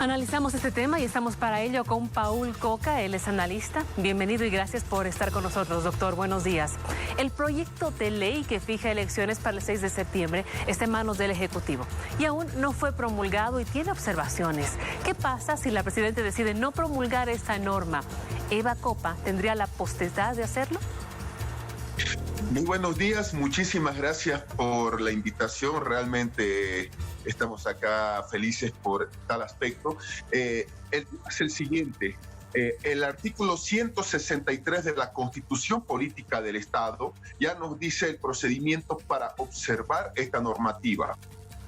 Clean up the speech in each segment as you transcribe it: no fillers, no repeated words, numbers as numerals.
Analizamos este tema y estamos para ello con Paul Coca, él es analista. Bienvenido y gracias por estar con nosotros, doctor. Buenos días. El proyecto de ley que fija elecciones para el 6 de septiembre está en manos del Ejecutivo y aún no fue promulgado y tiene observaciones. ¿Qué pasa si la presidenta decide no promulgar esta norma? ¿Eva Copa tendría la potestad de hacerlo? Muy buenos días, muchísimas gracias por la invitación. Realmente estamos acá felices por tal aspecto. El tema es el siguiente. El artículo 163 de la Constitución Política del Estado ya nos dice el procedimiento para observar esta normativa.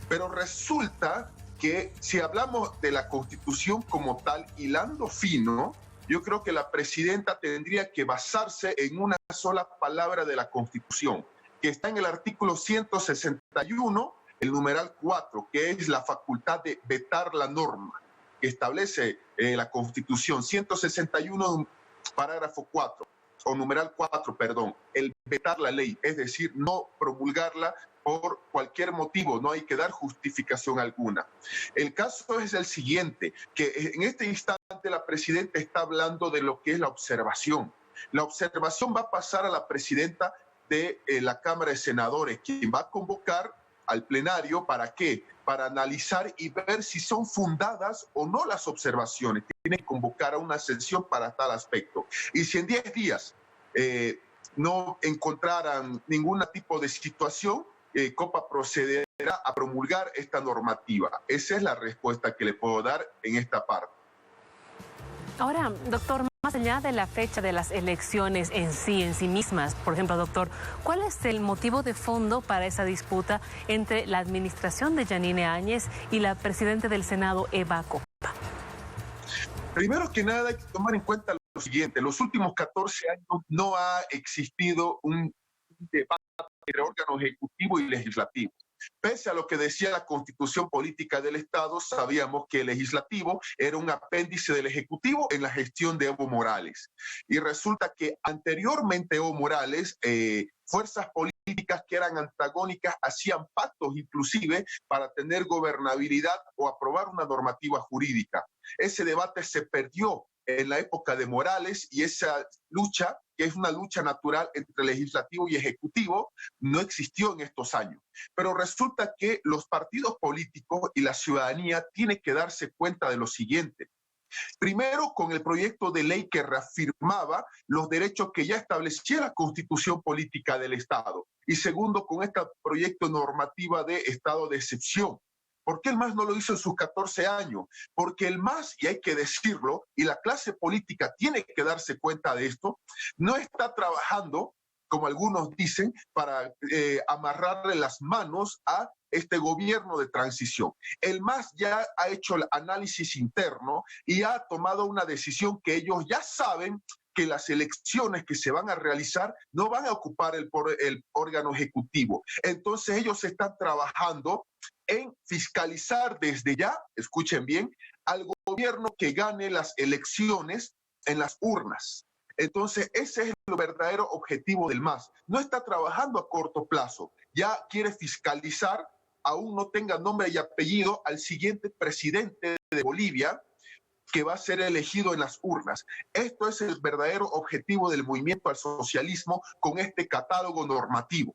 Pero resulta que si hablamos de la Constitución como tal, hilando fino, yo creo que la presidenta tendría que basarse en una sola palabra de la Constitución, que está en el artículo 161, el numeral 4, que es la facultad de vetar la norma, que establece la Constitución 161, parágrafo 4, o numeral 4, perdón, el vetar la ley, es decir, no promulgarla por cualquier motivo, no hay que dar justificación alguna. El caso es el siguiente, que en este instante la presidenta está hablando de lo que es la observación. La observación va a pasar a la presidenta de la Cámara de Senadores, quien va a convocar al plenario, ¿para qué? Para analizar y ver si son fundadas o no las observaciones. Tiene que convocar a una sesión para tal aspecto. Y si en 10 días no encontraran ningún tipo de situación, Copa procederá a promulgar esta normativa. Esa es la respuesta que le puedo dar en esta parte. Ahora, doctor, más allá de la fecha de las elecciones en sí mismas, por ejemplo, doctor, ¿cuál es el motivo de fondo para esa disputa entre la administración de Yanine Áñez y la presidenta del Senado, Eva Copa? Primero que nada, hay que tomar en cuenta lo siguiente. Los últimos 14 años no ha existido un debate entre órganos ejecutivo y legislativo. Pese a lo que decía la Constitución Política del Estado, sabíamos que el legislativo era un apéndice del ejecutivo en la gestión de Evo Morales. Y resulta que anteriormente Evo Morales, fuerzas políticas que eran antagónicas hacían pactos inclusive para tener gobernabilidad o aprobar una normativa jurídica. Ese debate se perdió en la época de Morales y esa lucha, que es una lucha natural entre legislativo y ejecutivo, no existió en estos años. Pero resulta que los partidos políticos y la ciudadanía tienen que darse cuenta de lo siguiente. Primero, con el proyecto de ley que reafirmaba los derechos que ya establecía la Constitución Política del Estado. Y segundo, con este proyecto normativa de estado de excepción. ¿Por qué el MAS no lo hizo en sus 14 años? Porque el MAS, y hay que decirlo, y la clase política tiene que darse cuenta de esto, no está trabajando, como algunos dicen, para amarrarle las manos a este gobierno de transición. El MAS ya ha hecho el análisis interno y ha tomado una decisión que ellos ya saben que las elecciones que se van a realizar no van a ocupar el órgano ejecutivo. Entonces ellos están trabajando en fiscalizar desde ya, escuchen bien, al gobierno que gane las elecciones en las urnas. Entonces ese es el verdadero objetivo del MAS. No está trabajando a corto plazo, ya quiere fiscalizar, aún no tenga nombre y apellido, al siguiente presidente de Bolivia, que va a ser elegido en las urnas. Esto es el verdadero objetivo del movimiento al socialismo con este catálogo normativo.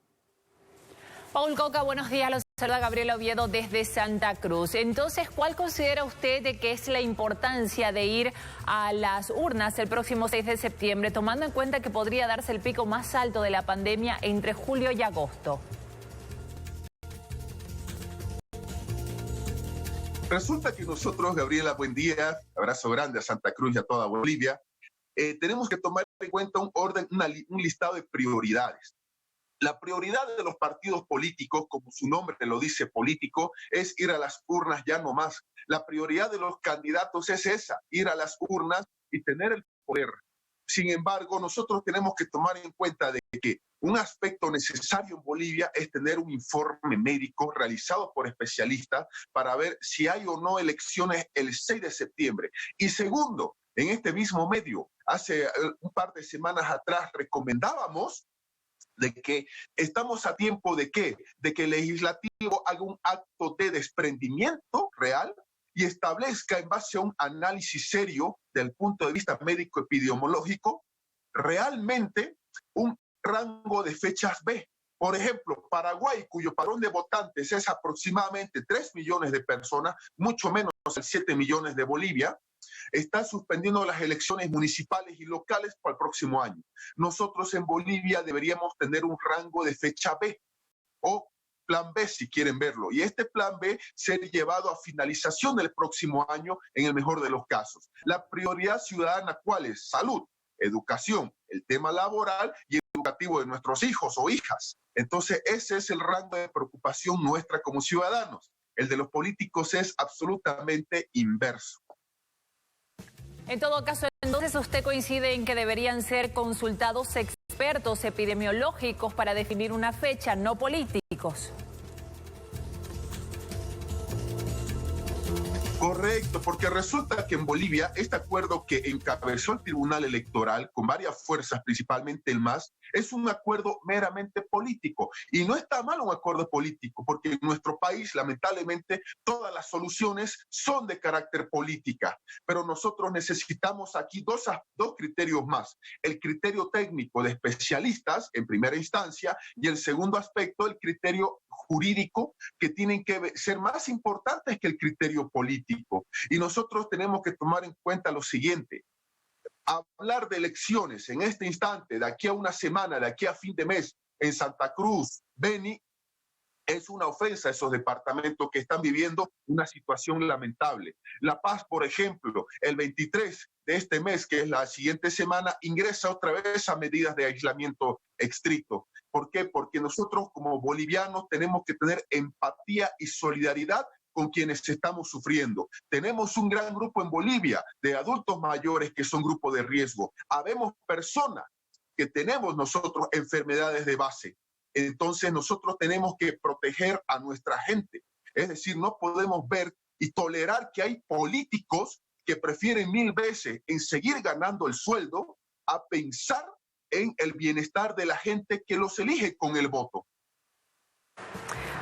Paul Coca, buenos días. Los saluda Gabriela Oviedo desde Santa Cruz. Entonces, ¿cuál considera usted de que es la importancia de ir a las urnas el próximo 6 de septiembre, tomando en cuenta que podría darse el pico más alto de la pandemia entre julio y agosto? Resulta que nosotros, Gabriela, buen día, abrazo grande a Santa Cruz y a toda Bolivia, tenemos que tomar en cuenta un listado de prioridades. La prioridad de los partidos políticos, como su nombre lo dice político, es ir a las urnas ya no más. La prioridad de los candidatos es esa, ir a las urnas y tener el poder. Sin embargo, nosotros tenemos que tomar en cuenta de que un aspecto necesario en Bolivia es tener un informe médico realizado por especialistas para ver si hay o no elecciones el 6 de septiembre. Y segundo, en este mismo medio, hace un par de semanas atrás recomendábamos de que estamos a tiempo de ¿qué? De que el legislativo haga un acto de desprendimiento real y establezca en base a un análisis serio del punto de vista médico-epidemiológico realmente un rango de fechas B. Por ejemplo, Paraguay, cuyo padrón de votantes es aproximadamente 3 millones de personas, mucho menos de 7 millones de Bolivia, está suspendiendo las elecciones municipales y locales para el próximo año. Nosotros en Bolivia deberíamos tener un rango de fecha B o plan B si quieren verlo. Y este plan B ser llevado a finalización del próximo año en el mejor de los casos. La prioridad ciudadana, ¿cuál es? Salud, educación, el tema laboral y educativo de nuestros hijos o hijas. Entonces, ese es el rango de preocupación nuestra como ciudadanos. El de los políticos es absolutamente inverso. En todo caso, entonces, ¿usted coincide en que deberían ser consultados expertos epidemiológicos para definir una fecha, no políticos? Correcto, porque resulta que en Bolivia este acuerdo que encabezó el Tribunal Electoral con varias fuerzas, principalmente el MAS, es un acuerdo meramente político. Y no está mal un acuerdo político, porque en nuestro país, lamentablemente, todas las soluciones son de carácter política. Pero nosotros necesitamos aquí dos criterios más. El criterio técnico de especialistas, en primera instancia, y el segundo aspecto, el criterio jurídico, que tienen que ser más importantes que el criterio político. Y nosotros tenemos que tomar en cuenta lo siguiente. Hablar de elecciones en este instante, de aquí a una semana, de aquí a fin de mes, en Santa Cruz, Beni, es una ofensa a esos departamentos que están viviendo una situación lamentable. La Paz, por ejemplo, el 23 de este mes, que es la siguiente semana, ingresa otra vez a medidas de aislamiento estricto. ¿Por qué? Porque nosotros como bolivianos tenemos que tener empatía y solidaridad con quienes estamos sufriendo. Tenemos un gran grupo en Bolivia de adultos mayores que son grupo de riesgo. Habemos personas que tenemos nosotros enfermedades de base. Entonces nosotros tenemos que proteger a nuestra gente. Es decir, no podemos ver y tolerar que hay políticos que prefieren 1000 veces en seguir ganando el sueldo a pensar en el bienestar de la gente que los elige con el voto.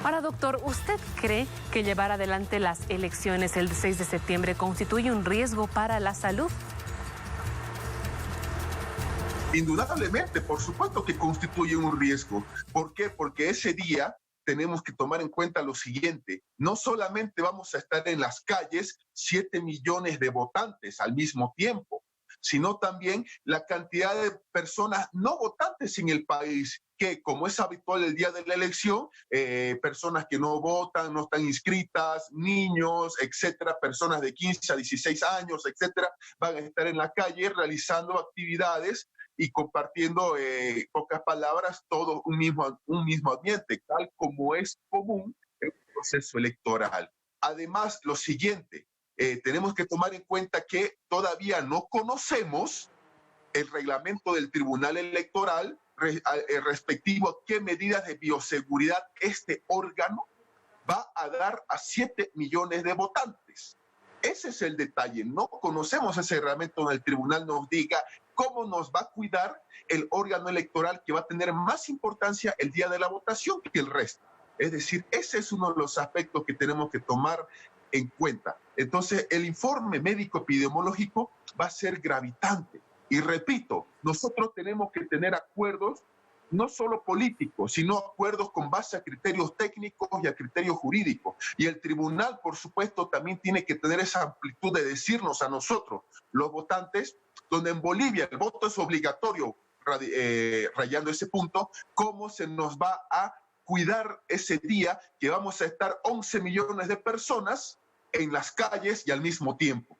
Ahora, doctor, ¿usted cree que llevar adelante las elecciones el 6 de septiembre constituye un riesgo para la salud? Indudablemente, por supuesto que constituye un riesgo. ¿Por qué? Porque ese día tenemos que tomar en cuenta lo siguiente. No solamente vamos a estar en las calles 7 millones de votantes al mismo tiempo, sino también la cantidad de personas no votantes en el país, que como es habitual el día de la elección, personas que no votan, no están inscritas, niños, etcétera, personas de 15 a 16 años, etcétera, van a estar en la calle realizando actividades y compartiendo, pocas palabras, todo un mismo ambiente, tal como es común en un proceso electoral. Además, lo siguiente, tenemos que tomar en cuenta que todavía no conocemos el reglamento del Tribunal Electoral respectivo a qué medidas de bioseguridad este órgano va a dar a 7 millones de votantes. Ese es el detalle. No conocemos ese reglamento donde el tribunal nos diga cómo nos va a cuidar el órgano electoral que va a tener más importancia el día de la votación que el resto. Es decir, ese es uno de los aspectos que tenemos que tomar en cuenta. Entonces, el informe médico epidemiológico va a ser gravitante. Y repito, nosotros tenemos que tener acuerdos no solo políticos, sino acuerdos con base a criterios técnicos y a criterios jurídicos. Y el tribunal, por supuesto, también tiene que tener esa amplitud de decirnos a nosotros, los votantes, donde en Bolivia el voto es obligatorio, rayando ese punto, cómo se nos va a cuidar ese día que vamos a estar 11 millones de personas en las calles y al mismo tiempo.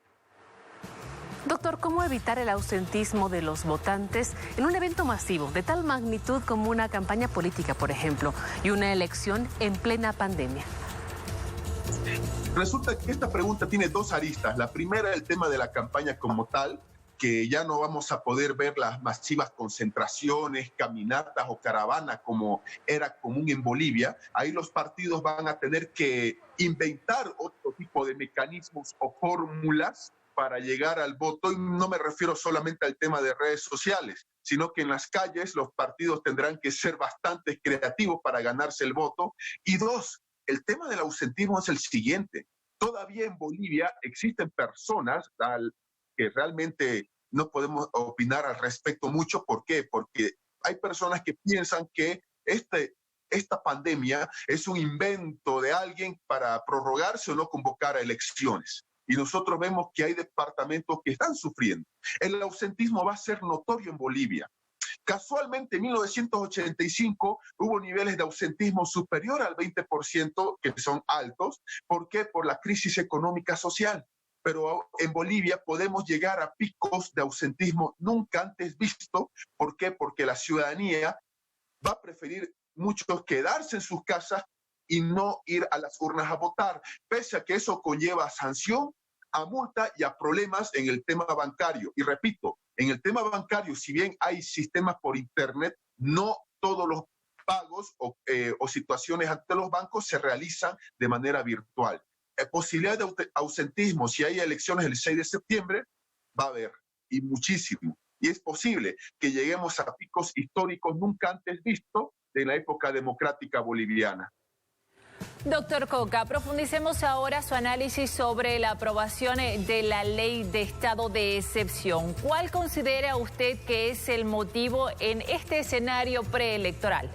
Doctor, ¿cómo evitar el ausentismo de los votantes en un evento masivo de tal magnitud como una campaña política, por ejemplo, y una elección en plena pandemia? Resulta que esta pregunta tiene dos aristas. La primera, el tema de la campaña como tal, que ya no vamos a poder ver las masivas concentraciones, caminatas o caravanas como era común en Bolivia. Ahí los partidos van a tener que inventar otro tipo de mecanismos o fórmulas para llegar al voto, y no me refiero solamente al tema de redes sociales, sino que en las calles los partidos tendrán que ser bastante creativos para ganarse el voto. Y dos, el tema del ausentismo es el siguiente. Todavía en Bolivia existen personas que realmente no podemos opinar al respecto mucho. ¿Por qué? Porque hay personas que piensan que esta pandemia es un invento de alguien para prorrogarse o no convocar a elecciones. Y nosotros vemos que hay departamentos que están sufriendo. El ausentismo va a ser notorio en Bolivia. Casualmente, en 1985 hubo niveles de ausentismo superior al 20%, que son altos. ¿Por qué? Por la crisis económica social. Pero en Bolivia podemos llegar a picos de ausentismo nunca antes visto. ¿Por qué? Porque la ciudadanía va a preferir muchos quedarse en sus casas y no ir a las urnas a votar, pese a que eso conlleva sanción, a multa y a problemas en el tema bancario. Y repito, en el tema bancario, si bien hay sistemas por internet, no todos los pagos o situaciones ante los bancos se realizan de manera virtual. Posibilidad de ausentismo, si hay elecciones el 6 de septiembre, va a haber, y muchísimo. Y es posible que lleguemos a picos históricos nunca antes vistos de la época democrática boliviana. Doctor Coca, profundicemos ahora su análisis sobre la aprobación de la ley de estado de excepción. ¿Cuál considera usted que es el motivo en este escenario preelectoral?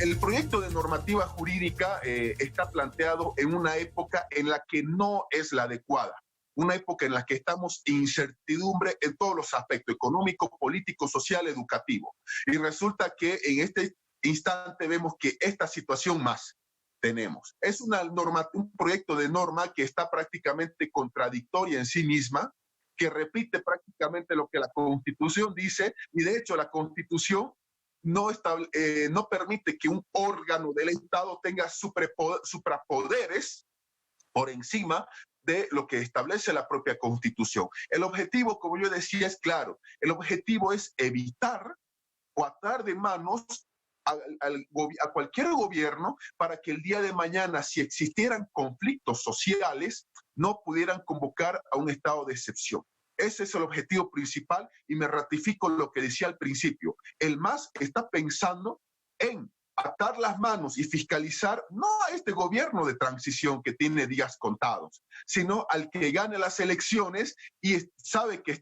El proyecto de normativa jurídica está planteado en una época en la que no es la adecuada. Una época en la que estamos en incertidumbre en todos los aspectos, económico, político, social, educativo. Y resulta que en este instante vemos que esta situación más tenemos. Es un proyecto de norma que está prácticamente contradictoria en sí misma, que repite prácticamente lo que la Constitución dice, y de hecho la Constitución no permite que un órgano del Estado tenga suprapoderes por encima de lo que establece la propia Constitución. El objetivo, como yo decía, es claro. El objetivo es evitar o atar de manos a cualquier gobierno para que el día de mañana, si existieran conflictos sociales, no pudieran convocar a un estado de excepción. Ese es el objetivo principal y me ratifico lo que decía al principio. El MAS está pensando en atar las manos y fiscalizar no a este gobierno de transición que tiene días contados, sino al que gane las elecciones y sabe que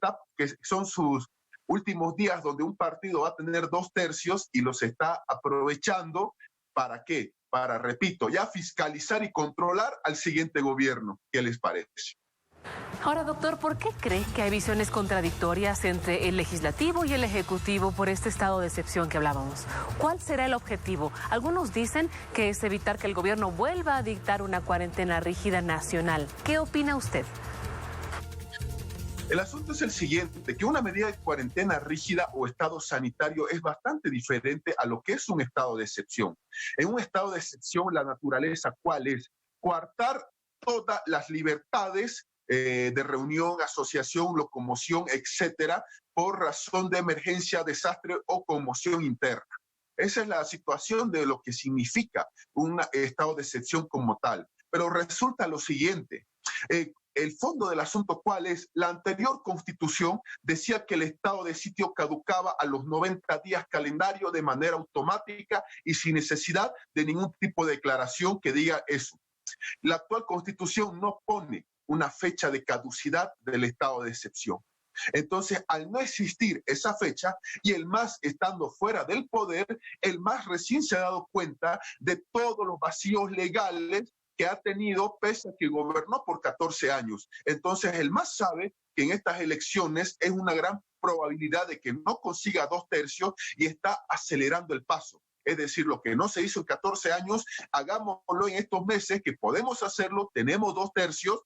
son sus últimos días donde un partido va a tener 2/3 y los está aprovechando. ¿Para qué? Para, repito, ya fiscalizar y controlar al siguiente gobierno. ¿Qué les parece? Ahora, doctor, ¿por qué cree que hay visiones contradictorias entre el legislativo y el ejecutivo por este estado de excepción que hablábamos? ¿Cuál será el objetivo? Algunos dicen que es evitar que el gobierno vuelva a dictar una cuarentena rígida nacional. ¿Qué opina usted? El asunto es el siguiente, que una medida de cuarentena rígida o estado sanitario es bastante diferente a lo que es un estado de excepción. En un estado de excepción, la naturaleza, ¿cuál es? Coartar todas las libertades de reunión, asociación, locomoción, etcétera, por razón de emergencia, desastre o conmoción interna. Esa es la situación de lo que significa un estado de excepción como tal. Pero resulta lo siguiente, el fondo del asunto, ¿cuál es? La anterior Constitución decía que el estado de sitio caducaba a los 90 días calendario de manera automática y sin necesidad de ningún tipo de declaración que diga eso. La actual Constitución no pone una fecha de caducidad del estado de excepción. Entonces, al no existir esa fecha y el MAS estando fuera del poder, el MAS recién se ha dado cuenta de todos los vacíos legales que ha tenido pese a que gobernó por 14 años. Entonces, el MAS sabe que en estas elecciones es una gran probabilidad de que no consiga 2/3 y está acelerando el paso. Es decir, lo que no se hizo en 14 años, hagámoslo en estos meses, que podemos hacerlo, tenemos 2/3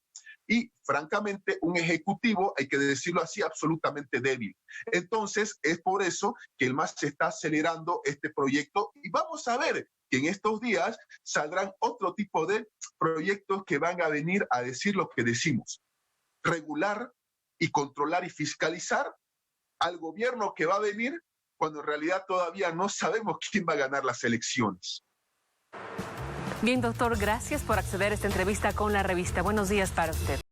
y, francamente, un ejecutivo, hay que decirlo así, absolutamente débil. Entonces, es por eso que el MAS está acelerando este proyecto y vamos a ver que en estos días saldrán otro tipo de proyectos que van a venir a decir lo que decimos. Regular y controlar y fiscalizar al gobierno que va a venir cuando en realidad todavía no sabemos quién va a ganar las elecciones. Bien, doctor, gracias por acceder a esta entrevista con la revista. Buenos días para usted.